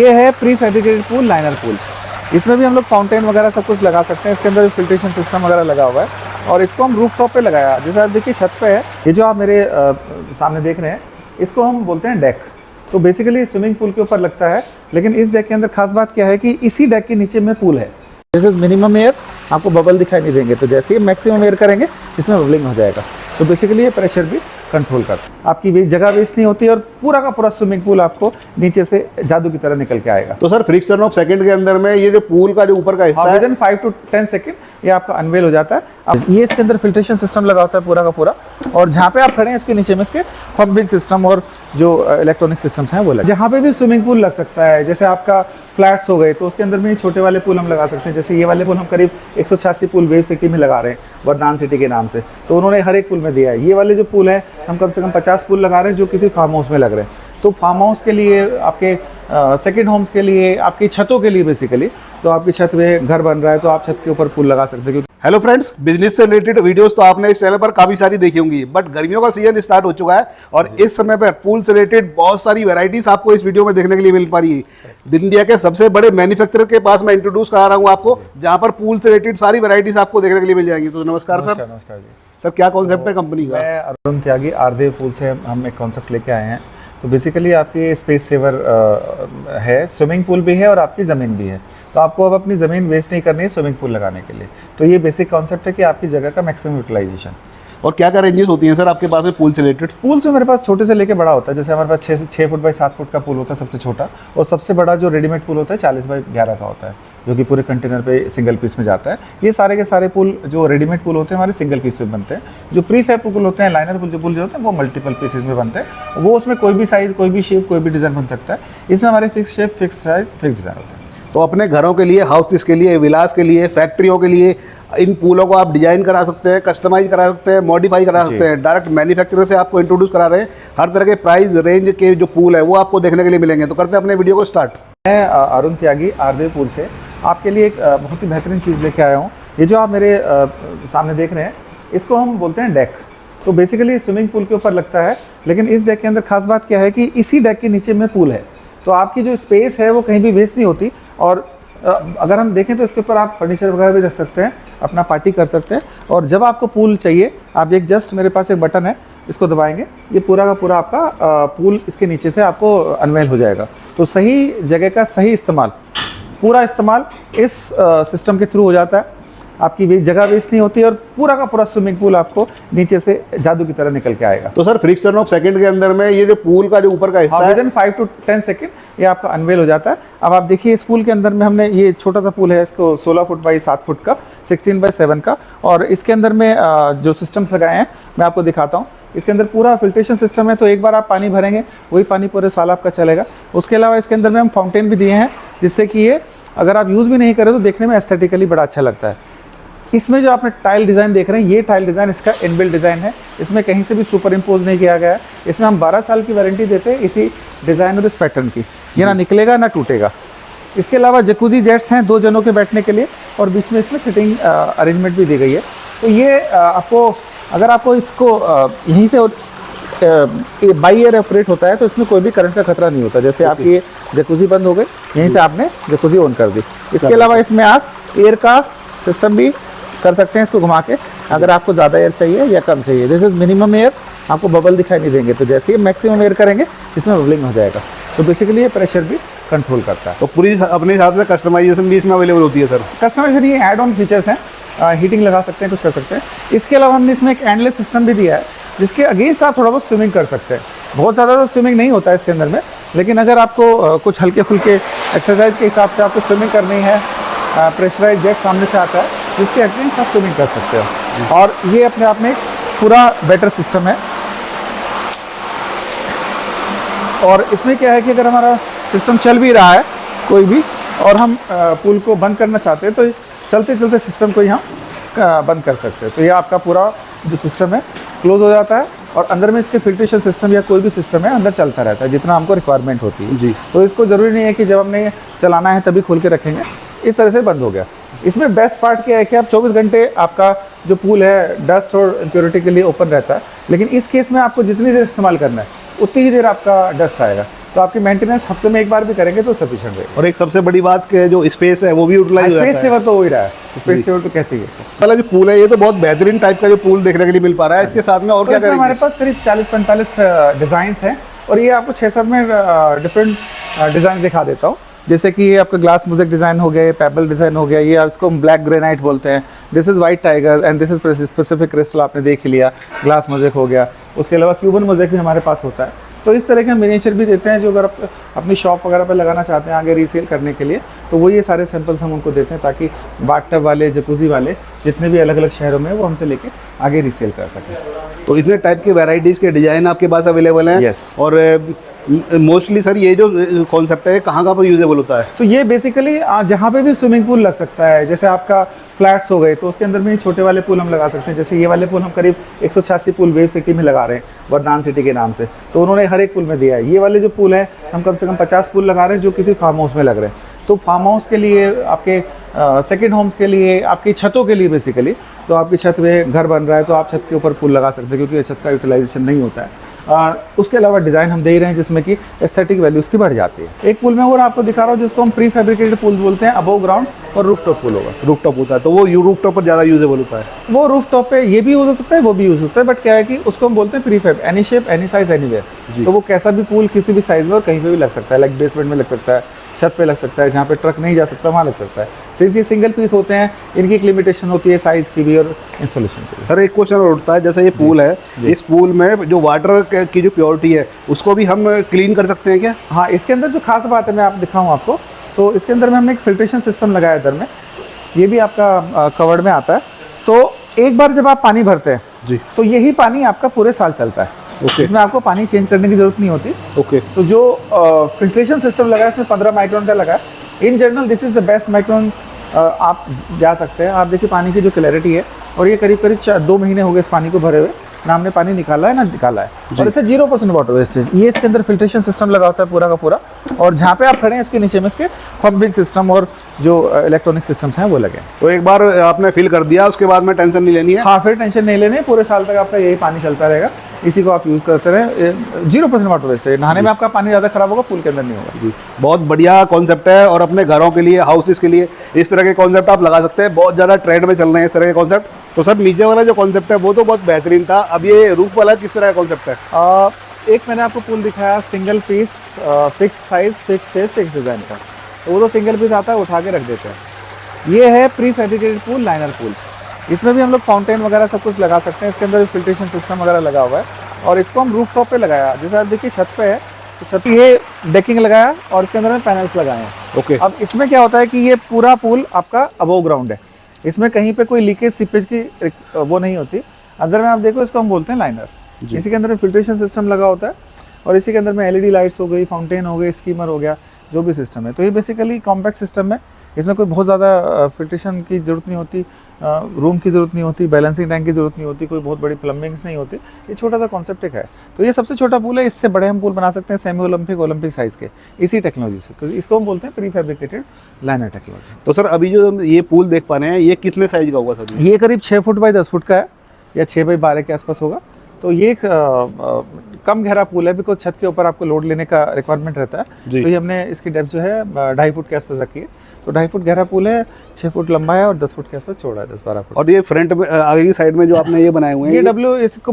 ये है pre fabricated pool, liner pool. इसमें भी हम लोग फाउंटेन वगैरह सब कुछ लगा सकते हैं। इसके अंदर फिल्ट्रेशन सिस्टम वगैरह लगा हुआ है और इसको हम रूफ टॉप पे लगाया। जैसे आप देखिए छत पे है, ये जो आप मेरे सामने देख रहे हैं इसको हम बोलते हैं डेक। तो बेसिकली स्विमिंग पूल के ऊपर लगता है, लेकिन इस डेक के अंदर खास बात क्या है कि इसी डेक के नीचे में पूल है। जैसे मिनिमम एयर, आपको बबल दिखाई नहीं देंगे, तो जैसे ही मैक्सिमम एयर करेंगे इसमें बबलिंग हो जाएगा। तो बेसिकली ये प्रेशर भी कंट्रोल करता है, आपकी जगह वेस्ट नहीं होती और पूरा का पूरा स्विमिंग पूल आपको नीचे से जादू की तरह निकल के आएगा। तो सर फ्रिक्शन ऑफ सेकंड के अंदर में ये जो पूल का जो ऊपर का हिस्सा है, विदिन 5 to 10 सेकंड ये आपका अनवेल हो जाता है। अब ये इसके अंदर फिल्ट्रेशन सिस्टम लगा होता है पूरा का पूरा, और जहाँ पे आप खड़े हैं इसके नीचे में इसके पंपिंग सिस्टम और जो इलेक्ट्रॉनिक सिस्टम्स हैं वो लगे। जहाँ पे भी स्विमिंग पूल लग सकता है, जैसे आपका फ्लैट्स हो गए तो उसके अंदर में छोटे वाले पूल हम लगा सकते हैं। जैसे ये वाले पूल हम करीब 186 पूल वेव सिटी में लगा रहे हैं, वरदान सिटी के नाम से, तो उन्होंने हर एक पूल में दिया है। ये वाले जो पूल है हम कम से कम 50 पूल लगा रहे हैं जो किसी फार्म हाउस में लग रहे हैं। तो फार्म हाउस के लिए, आपके सेकंड होम्स के लिए, आपकी छतों के लिए बेसिकली, तो आपकी छत में घर बन रहा है तो आप छत के ऊपर पूल लगा सकते हैं। हेलो फ्रेंड्स, बिजनेस से रिलेटेड वीडियोस तो आपने इस चैनल पर काफी सारी देखी होंगी, बट गर्मियों का सीजन स्टार्ट हो चुका है और इस समय पर पूल से रिलेटेड बहुत सारी वैरायटीज आपको इस वीडियो में देखने के लिए मिल पा रही है। इंडिया के सबसे बड़े मैन्युफैक्चरर के पास मैं इंट्रोड्यूस करा रहा हूँ आपको, जहाँ पर पूल से रिलेटेड सारी वैरायटीज आपको देखने के लिए मिल जाएंगी। तो नमस्कार सर। नमस्कार जी सर, क्या कॉन्सेप्ट है कंपनी का? मैं अरुण त्यागी, आरदेव पूल से हम एक कॉन्सेप्ट लेके आए हैं। तो बेसिकली आपकी स्पेस सेवर है, स्विमिंग पूल भी है और आपकी ज़मीन भी है। तो आपको अब अपनी ज़मीन वेस्ट नहीं करनी है स्विमिंग पूल लगाने के लिए। तो ये बेसिक कॉन्सेप्ट है कि आपकी जगह का मैक्सिमम यूटिलाइजेशन। और क्या क्या रेंजेस होती हैं सर आपके पास में पूल से रिलेटेड? पूल से मेरे पास छोटे से लेके बड़ा होता है। जैसे हमारे पास 6 फुट बाई 7 फुट का पूल होता है सबसे छोटा, और सबसे बड़ा जो रेडीमेड पूल होता है 40 बाई 11 का होता है, जो कि पूरे कंटेनर पे सिंगल पीस में जाता है। ये सारे के सारे पूल जो रेडीमेड पूल होते हैं हमारे सिंगल पीस में बनते हैं। जो प्री फैब पूल होते हैं, लाइनर पूल जो होते हैं, वो मल्टीपल पीसेस में बनते हैं। वो उसमें कोई भी साइज़, कोई भी शेप, कोई भी डिज़ाइन बन सकता है। इसमें हमारे fix shape, fix size, fix design होते हैं। तो अपने घरों के लिए, हाउसेस के लिए, विलास के लिए, फैक्ट्रियों के लिए इन पूलों को आप डिजाइन करा सकते हैं, कस्टमाइज करा सकते हैं, मॉडिफाई करा सकते हैं। डायरेक्ट मैन्युफैक्चरर से आपको इंट्रोड्यूस करा रहे हैं। हर तरह के प्राइस रेंज के जो पूल है वो आपको देखने के लिए मिलेंगे। तो करते हैं अपने वीडियो को स्टार्ट। मैं अरुण त्यागी, आरदेव पूल से आपके लिए एक बहुत ही बेहतरीन चीज़ लेके आया हूँ। ये जो आप मेरे सामने देख रहे हैं इसको हम बोलते हैं डेक। तो बेसिकली स्विमिंग पूल के ऊपर लगता है, लेकिन इस डेक के अंदर खास बात क्या है कि इसी डेक के नीचे में पूल है। तो आपकी जो स्पेस है वो कहीं भी वेस्ट नहीं होती। और अगर हम देखें तो इसके ऊपर आप फर्नीचर वगैरह भी रख सकते हैं, अपना पार्टी कर सकते हैं। और जब आपको पूल चाहिए, आप एक जस्ट मेरे पास एक बटन है, इसको दबाएंगे, ये पूरा का पूरा आपका पूल इसके नीचे से आपको अनवेल हो जाएगा। तो सही जगह का सही इस्तेमाल, पूरा इस्तेमाल इस सिस्टम के थ्रू हो जाता है। आपकी जगह वेस्ट नहीं होती और पूरा का पूरा स्विमिंग पूल आपको नीचे से जादू की तरह निकल के आएगा। तो सर फ्रिक्शन ऑफ सेकंड के अंदर में ये जो पूल का जो ऊपर का हिस्सा है, विदिन 5 to 10 सेकंड ये आपका अनवेल हो जाता है। अब आप देखिए इस पूल के अंदर में हमने ये छोटा सा पूल है, इसको 16 फुट बाई 7 फुट का, 16 बाई 7 का, और इसके अंदर में जो सिस्टम्स लगाए हैं मैं आपको दिखाता हूँ। इसके अंदर पूरा फिल्ट्रेशन सिस्टम है, तो एक बार आप पानी भरेंगे वही पानी पूरे साल आपका चलेगा। उसके अलावा इसके अंदर में हम फाउंटेन भी दिए हैं, जिससे कि ये अगर आप यूज़ भी नहीं करें तो देखने में एस्थेटिकली बड़ा अच्छा लगता है। इसमें जो आपने टाइल डिज़ाइन देख रहे हैं, ये टाइल डिज़ाइन इसका इनबिल्ट डिज़ाइन है। इसमें कहीं से भी सुपर इम्पोज नहीं किया गया है। इसमें हम 12 साल की वारंटी देते हैं इसी डिज़ाइन और इस पैटर्न की। ये ना निकलेगा ना टूटेगा। इसके अलावा जकूजी जेट्स हैं 2 जनों के बैठने के लिए, और बीच में इसमें सिटिंग अरेंजमेंट भी दी गई है। तो ये आपको, अगर आपको इसको यहीं से बाई एयर ऑपरेट होता है तो इसमें कोई भी करंट का खतरा नहीं होता। जैसे आपकी ये जकूजी बंद हो गई, यहीं से आपने जकूजी ऑन कर दी। इसके अलावा इसमें आप एयर का सिस्टम भी कर सकते हैं, इसको घुमा के, अगर आपको ज़्यादा एयर चाहिए या कम चाहिए। दिस इज़ मिनिमम एयर, आपको बबल दिखाई नहीं देंगे, तो जैसे ही मैक्सिमम एयर करेंगे इसमें बबलिंग हो जाएगा। तो बेसिकली ये प्रेशर भी कंट्रोल करता है। तो पूरी अपने हिसाब से कस्टमाइजेशन भी इसमें अवेलेबल होती है सर? कस्टमाइजेशन ये ऐड ऑन फीचर्स हैं, हीटिंग लगा सकते हैं, कुछ कर सकते हैं। इसके अलावा हमने इसमें एक एंडलेस सिस्टम भी दिया है, जिसके अगेंस्ट आप थोड़ा बहुत स्विमिंग कर सकते हैं। बहुत ज़्यादा तो स्विमिंग नहीं होता है इसके अंदर में, लेकिन अगर आपको कुछ हल्के फुल्के एक्सरसाइज के हिसाब से आपको स्विमिंग करनी है, प्रेशराइज जेट सामने से आता है, जिसके अगेंस्ट आप स्विमिंग कर सकते हो। और ये अपने आप में पूरा बेटर सिस्टम है। और इसमें क्या है कि अगर हमारा सिस्टम चल भी रहा है कोई भी, और हम पूल को बंद करना चाहते हैं, तो चलते चलते सिस्टम को यहाँ बंद कर सकते हैं। तो ये आपका पूरा जो सिस्टम है क्लोज हो जाता है, और अंदर में इसके फिल्ट्रेशन सिस्टम या कोई भी सिस्टम है अंदर चलता रहता है जितना हमको रिक्वायरमेंट होती है जी। तो इसको ज़रूरी नहीं है कि जब हमने चलाना है तभी खोल के रखेंगे, इस तरह से बंद हो गया। इसमें बेस्ट पार्ट क्या है कि आप 24 घंटे आपका जो पूल है डस्ट और इम्प्योरिटी के लिए ओपन रहता है, लेकिन इस केस में आपको जितनी देर इस्तेमाल करना है उतनी ही देर आपका डस्ट आएगा। तो आपकी मेंटेनेंस हफ्ते में एक बार भी करेंगे तो सफिशिएंट रहेगा। और एक सबसे बड़ी बात कि जो स्पेस है वो भी यूटिलाइज हो जाता स्पेस है। सेवर तो हो ही रहा है, स्पेस सेवर तो कहते ही है इसको। वाला जो पूल है ये तो बहुत बेहतरीन टाइप का जो पूल देखने के लिए मिल पा रहा है। इसके साथ में और तो क्या इसमें हमारे करेंगे? पास करीब 40-45 डिज़ाइन हैं और ये आपको 6-7 में डिफरेंट डिज़ाइन दिखा देता हूँ। जैसे कि ये आपका ग्लास मोज़ेक डिज़ाइन हो गया, ये पेबल डिज़ाइन हो गया, ये इसको हम ब्लैक ग्रेनाइट बोलते हैं। This is white tiger and this is Pacific crystal, आपने देख ही लिया। ग्लास मोज़ेक हो गया, उसके अलावा क्यूबन मोज़ेक भी हमारे पास होता है। तो इस तरह के मिनिएचर भी देते हैं जो अगर आप अपनी शॉप वगैरह पे लगाना चाहते हैं आगे रीसेल करने के लिए, तो वो ये सारे सैंपल्स हम उनको देते हैं ताकि बाथटब वाले, जकूज़ी वाले जितने भी अलग अलग शहरों में वो हमसे लेके आगे रीसेल कर सकें। तो इतने टाइप के वैरायटीज़ के डिज़ाइन आपके पास अवेलेबल हैं। Yes. और मोस्टली सर ये जो कॉन्सेप्ट है कहाँ पर यूजेबल होता है? सो ये बेसिकली जहाँ पे भी स्विमिंग पूल लग सकता है, जैसे आपका फ्लैट्स हो गए तो उसके अंदर में छोटे वाले पूल हम लगा सकते हैं। जैसे ये वाले पूल हम करीब 186 पूल वेव सिटी में लगा रहे हैं, वर्दान सिटी के नाम से, तो उन्होंने हर एक पूल में दिया है। ये वाले जो पूल है हम कम से कम 50 पूल लगा रहे हैं जो किसी फार्म हाउस में लग रहे हैं। तो फार्म हाउस के लिए, आपके सेकंड होम्स के लिए, आपकी छतों के लिए बेसिकली, तो आपकी छत में घर बन रहा है तो आप छत के ऊपर पूल लगा सकते हैं क्योंकि छत का यूटिलाइजेशन नहीं होता है। उसके अलावा डिज़ाइन हम दे रहे हैं जिसमें कि एस्थेटिक वैल्यूज़ की बढ़ जाती है। एक पूल में और आपको दिखा रहा हूँ जिसको हम प्री फैब्रिकेटेड पूल बोलते हैं, अबव ग्राउंड और रूफटॉप पूल होगा। रूफटॉप होता है तो वो रूफटॉप पर ज़्यादा यूजेबल होता है। वो रूफटॉप पे ये भी यूज़ हो सकता है, वो भी यूज़ होता है, बट क्या है कि उसको हम बोलते हैं prefab, any shape any size anywhere. तो वो कैसा भी पूल किसी भी साइज में और कहीं पे भी लग सकता है, लाइक बेसमेंट में लग सकता है, छत पे लग सकता है, जहाँ पे ट्रक नहीं जा सकता वहाँ लग सकता है। सिंस ये सिंगल पीस होते हैं, इनकी एक लिमिटेशन होती है साइज़ की भी और इंस्टॉलेशन की भी। सर एक क्वेश्चन और उठता है, जैसे ये पूल है, इस पूल में जो वाटर की जो प्योरिटी है उसको भी हम क्लीन कर सकते हैं क्या? हाँ, इसके अंदर जो खास बात है मैं आप दिखाऊँ आपको, तो इसके अंदर में हमने एक फिल्ट्रेशन सिस्टम लगाया है इधर में, ये भी आपका कवर्ड में आता है। तो एक बार जब आप पानी भरते हैं जी, तो यही पानी आपका पूरे साल चलता है। ओके। इसमें आपको पानी चेंज करने की जरूरत नहीं होती। ओके। तो जो फिल्ट्रेशन सिस्टम लगा है इसमें 15 माइक्रोन का लगा है। In general this is the best micron आप जा सकते हैं। आप देखिए पानी की जो क्लैरिटी है, और ये करीब करीब 2 महीने हो गए इस पानी को भरे हुए, ना हमने पानी निकाला है ना निकाला है, और इससे 0% वाटर वेस्टेज। ये इसके अंदर फिल्ट्रेशन सिस्टम लगा होता है पूरा का पूरा, और जहाँ पे आप खड़े हैं इसके नीचे में इसके पंपिंग सिस्टम और जो इलेक्ट्रॉनिक सिस्टम्स हैं वो लगे हैं। तो एक बार आपने फिल कर दिया उसके बाद में टेंशन नहीं लेनी है? हाँ, फिर टेंशन नहीं लेनी है, पूरे साल तक आपका यही पानी चलता रहेगा, इसी को आप यूज़ करते रहें। 0% वाटर वेस्टेज, नहाने में आपका पानी ज़्यादा खराब होगा, पूल के अंदर नहीं होगा। जी, बहुत बढ़िया कॉन्सेप्ट है, और अपने घरों के लिए, हाउसेस के लिए इस तरह के कॉन्सेप्ट आप लगा सकते हैं। बहुत ज़्यादा ट्रेंड में चल रहे हैं इस तरह के कॉन्सेप्ट। तो सर नीचे वाला जो कॉन्सेप्ट है वो तो बहुत बेहतरीन था, अब ये रूफ वाला किस तरह का कॉन्सेप्ट है? एक मैंने आपको पूल दिखाया single piece, fix size, fix shape, fix design का, तो वो तो सिंगल पीस आता है, उठा के रख देते हैं। ये है pre fabricated pool, liner pool. इसमें भी हम लोग फाउंटेन वगैरह सब कुछ लगा सकते हैं। इसके अंदर फिल्ट्रेशन सिस्टम वगैरह लगा हुआ है, और इसको हम रूफ टॉप पे लगाया। जैसे आप देखिए छत पे है, तो छत पे ये डेकिंग लगाया और इसके अंदर में पैनल्स लगाए हैं। ओके। अब इसमें क्या होता है कि ये पूरा पूल आपका अबव ग्राउंड है, इसमें कहीं पे कोई लीकेज सीपेज की वो नहीं होती। अंदर में आप देखो, इसको हम बोलते हैं लाइनर। इसी के अंदर में फिल्ट्रेशन सिस्टम लगा होता है, और इसी के अंदर में एलईडी लाइट्स हो गई, फाउंटेन हो गई, स्कीमर हो गया, जो भी सिस्टम है। तो ये बेसिकली कॉम्पैक्ट सिस्टम है, इसमें कोई बहुत ज़्यादा फिल्ट्रेशन की ज़रूरत नहीं होती, रूम की ज़रूरत नहीं होती, बैलेंसिंग टैंक की ज़रूरत नहीं होती, कोई बहुत बड़ी प्लम्बिंग्स नहीं होती। ये छोटा सा कॉन्सेप्ट एक है। तो ये सबसे छोटा पूल है, इससे बड़े हम पूल बना सकते हैं सेमी ओलंपिक साइज़ के, इसी टेक्नोलॉजी से। तो इसको हम बोलते हैं प्री फैब्रिकेटेड लाइनर टेक्नोलॉजी। तो सर अभी जो ये पूल देख पा रहे हैं ये कितने साइज का होगा सर? ये करीब 6 फुट बाई 10 फुट का है, या 6 बाई 12 के आसपास होगा। तो ये एक कम गहरा पूल है, बिकॉज छत के ऊपर आपको लोड लेने का रिक्वायरमेंट रहता है। तो ये हमने इसकी डेप्थ जो है 2.5 फुट के आसपास रखी है। तो 2.5 फुट गहरा पूल है, 6 फुट लंबा है और 10 फुट के आसपास चौड़ा है, 10-12 फुट। और ये फ्रंट में आगे की साइड में जो आपने ये बनाए हुए हैं, ये इसको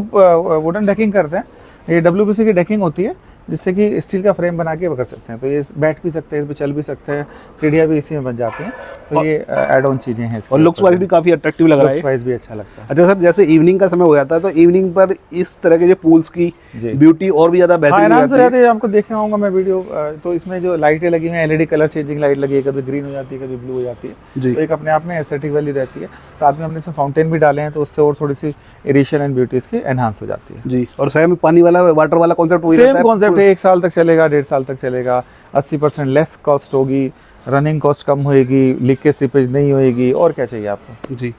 वुडन डेकिंग करते हैं। ये WPC की डेकिंग होती है, जिससे कि स्टील का फ्रेम बना के कर सकते हैं। तो ये बैठ भी सकते हैं, इस पर चल भी सकते हैं, सीढ़ियाँ भी इसी में बन जाती हैं। तो ये एड ऑन चीज़ें हैं। और लुक्स वाइज भी काफ़ी अट्रैक्टिव लग रहा है। लुक्स वाइज भी अच्छा लगता है। अच्छा सर, जैसे इवनिंग का समय हो जाता है तो इवनिंग पर इस तरह के जो पूल्स की ब्यूटी और भी ज़्यादा बेहतरीन हो जाती है। आपको देखा होगा मैं वीडियो, तो इसमें जो लाइटें लगी हुई हैं, LED कलर चेंजिंग लाइट लगी है, कभी ग्रीन हो जाती है, कभी ब्लू हो जाती है। तो एक अपने आप में एस्थेटिक वैल्यू रहती है। साथ में हमने इसमें फाउंटेन भी डाले हैं, तो उससे और थोड़ी सी एडिशन एंड ब्यूटी इसकी एनहांस हो जाती है। जी, और सेम पानी वाला, वाटर वाला कॉन्सेप्ट वही रहता है? सेम कॉन्सेप्ट है, 1 साल तक चलेगा, 1.5 साल तक चलेगा। 80% लेस कॉस्ट होगी, रनिंग कॉस्ट कम होएगी, लीकेज सीपेज नहीं होएगी, और क्या चाहिए आपको। जी,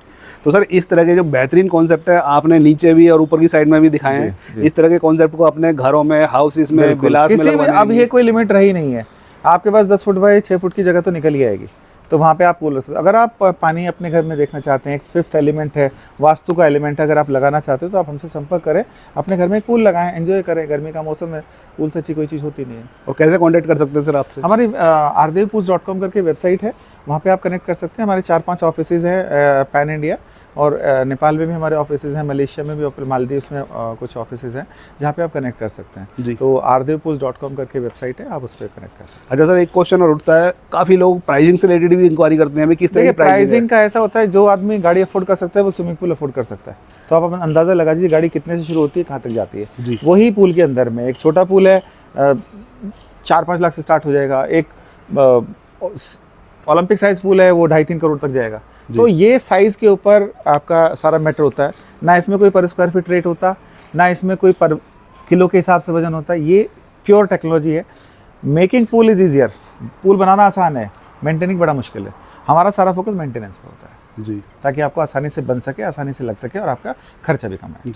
तो सर इस तरह के जो बेहतरीन कॉन्सेप्ट है आपने नीचे भी और ऊपर की साइड में भी दिखाए हैं। इस तरह के कॉन्सेप्ट को अपने घरों में, हाउसेस में, विलास में लगवाने अब ये कोई लिमिट रही नहीं है। आपके पास 10 फुट बाई 6 फुट की जगह तो निकल ही आएगी। तो वहाँ पे आप पूल रख सकते हो। अगर आप पानी अपने घर में देखना चाहते हैं, एक फिफ्थ एलिमेंट है, वास्तु का एलिमेंट है, अगर आप लगाना चाहते हो तो आप हमसे संपर्क करें, अपने घर में एक पूल लगाएं, एंजॉय करें। गर्मी का मौसम है, पूल से अच्छी कोई चीज़ होती नहीं है। और कैसे कांटेक्ट कर सकते हैं सर आपसे? हमारी ardevpools.com करके वेबसाइट है, वहाँ पे आप कनेक्ट कर सकते हैं। हमारे 4-5 ऑफिसेज़ हैं पैन इंडिया, और नेपाल में भी हमारे ऑफिसेज़ हैं, मलेशिया में भी, मालदीव्स में कुछ ऑफिसेज़ हैं जहाँ पे आप कनेक्ट कर सकते हैं जी। तो ardevpools.com करके वेबसाइट है, आप उस पर कनेक्ट कर सकते हैं। अच्छा सर, एक क्वेश्चन और उठता है, काफ़ी लोग प्राइसिंग से रिलेटेड भी इंक्वायरी करते हैं, अभी किस तरह देखिए की प्राइसिंग प्राइसिंग का ऐसा होता है, जो आदमी गाड़ी अफोर्ड कर सकता है वो स्विमिंग पूल अफोर्ड कर सकता है। तो आप अपना अंदाज़ा लगा दीजिए गाड़ी कितने से शुरू होती है, कहाँ तक जाती है। जी। वही पूल के अंदर में एक छोटा पूल है, 4-5 लाख से स्टार्ट हो जाएगा। एक ओलंपिक साइज पूल है, वो 2.5-3 करोड़ तक जाएगा। तो ये साइज़ के ऊपर आपका सारा मैटर होता है, ना इसमें कोई पर स्क्वायर फीट रेट होता, ना इसमें कोई पर किलो के हिसाब से वजन होता है। ये प्योर टेक्नोलॉजी है। Making pool is easier, pool बनाना आसान है, मेंटेनिंग बड़ा मुश्किल है। हमारा सारा फोकस मेंटेनेंस पे होता है जी। ताकि आपको आसानी से बन सके, आसानी से लग सके और आपका खर्चा भी कम है।